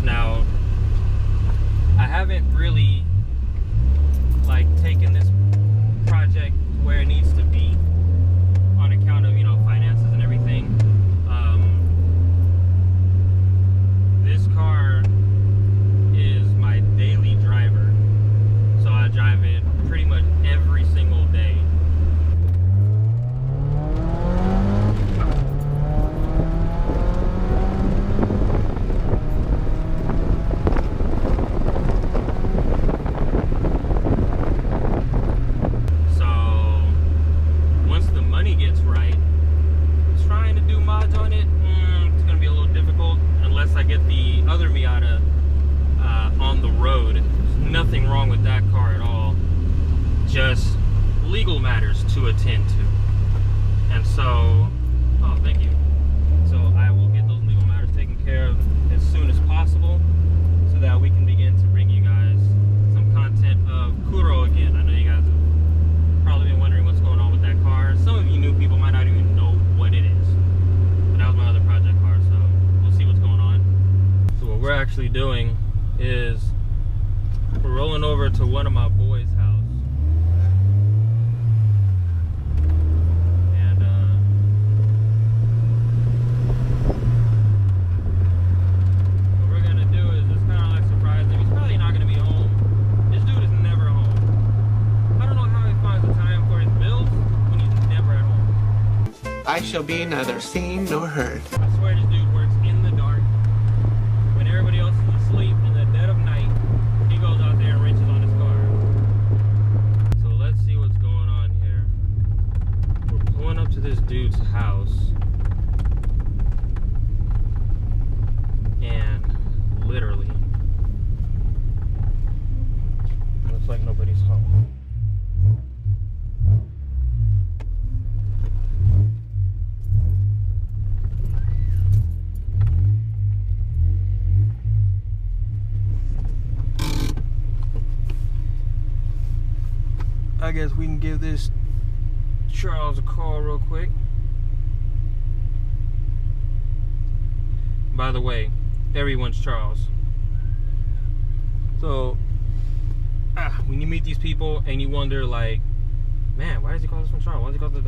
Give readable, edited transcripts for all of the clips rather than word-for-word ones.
parts. Now, I haven't really like taken this project where it needs to be on account of, you know, finances and everything. This car is my daily driver, so I drive it pretty much every single day. I get the other Miata on the road. There's nothing wrong with that car at all, just legal matters to attend to. And so, oh, thank you. So I will get those legal matters taken care of as soon as possible so that we can begin to bring you guys some content of Kuro again. I know you guys have probably been wondering what's going on with that car. Some of you new people might not even know what it is, but that was my other project car, so we'll see what's going on. So what we're actually doing is we're rolling over to one of my boys' house. And what we're gonna do is just kind of like surprise him. He's probably not gonna be home. This dude is never home. I don't know how he finds the time for his bills when he's never at home. I shall be neither seen nor heard. I swear this dude works in the dark. When everybody else is asleep in the dead of night, he goes out there and wrenches on his car. So let's see what's going on here. We're pulling up to this dude's house, and literally looks like nobody's home. I guess we can give this Charles a call real quick. By the way, everyone's Charles. So, when you meet these people and you wonder, like, man, why does he call this one Charles? Why does he call this?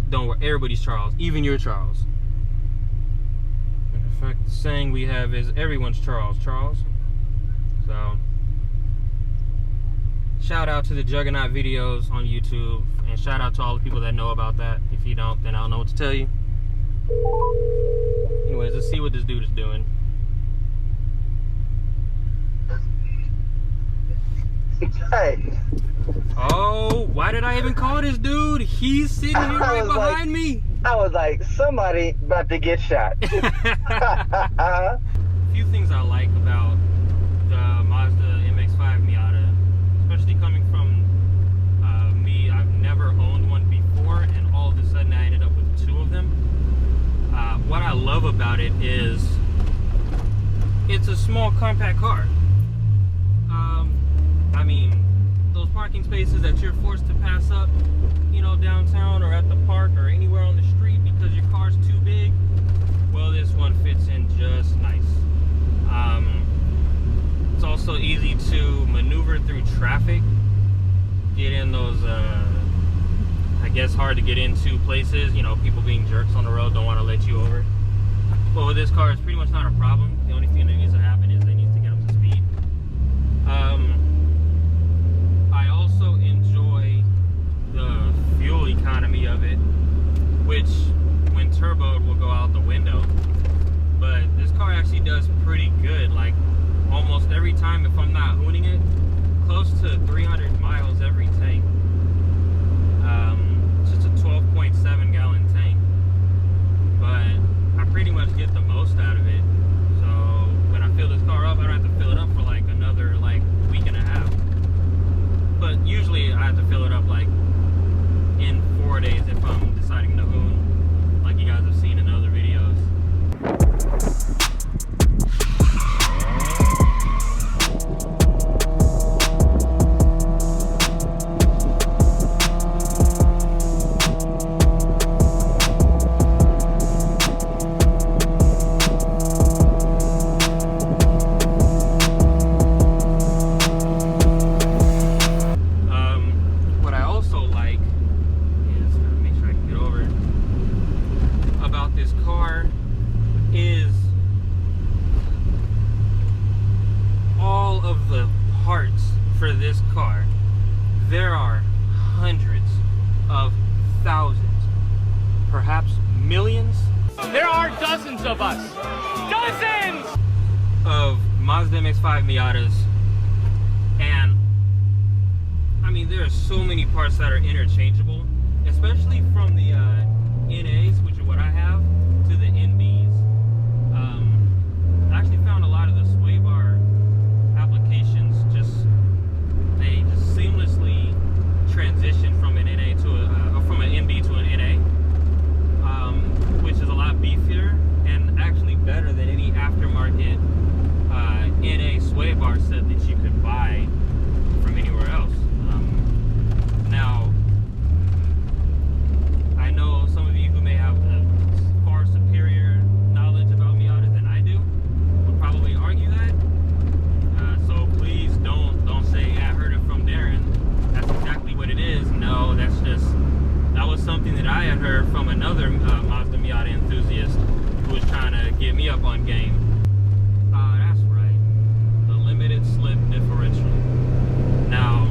Don't worry, everybody's Charles, even you're Charles. And in fact, the saying we have is everyone's Charles. So, shout out to the Juggernaut videos on YouTube, and shout out to all the people that know about that. If you don't, then I don't know what to tell you. Anyways, let's see what this dude is doing. Hey. Oh, why did I even call this dude? He's sitting here right behind me. I was like, somebody about to get shot. A few things I like about the Mazda MX-5 Miata, especially coming from me. I've never owned one before, and all of a sudden I ended up with two of them. What I love about it is it's a small compact car. I mean, those parking spaces that you're forced to pass up, you know, downtown or at the park or anywhere on the street because your car's too big, well, this one fits in just nice. It's also easy to maneuver through traffic, get in those I guess hard to get into places, you know, people being jerks on the road don't want to let you over. But with this car, it's pretty much not a problem. The only thing that needs to happen is they need to get up to speed. I also enjoy the fuel economy of it, which when turboed will go out the window. But this car actually does pretty good. Like almost every time, if I'm not hooning it, close to 300 miles every tank. Just a 12.7 gallon tank, but I pretty much get the most out of it. So when I fill this car up, I don't have to fill it up for like another week and a half. But usually I have to fill it up like in 4 days if I'm deciding to hoon, like you guys have seen in other videos. hundreds of thousands, perhaps millions. There are dozens of us. Dozens! Of Mazda MX-5 Miatas, and I mean there are so many parts that are interchangeable, especially from the NAs, which are what I have, to the NBs. I actually found a lot of the sway bar applications they just seamlessly transition from an NA to or from an NB to an NA, which is a lot beefier and actually better than any aftermarket NA sway bar set that you could buy from anywhere else. Now, I know some of you who may have a far superior knowledge about Miata than I do would probably argue that. So please don't say, yeah, I heard it from Darren. That's exactly what it is. No, that was something that I had heard from another Mazda Miata enthusiast who was trying to get me up on game. That's right, the limited slip differential. Now,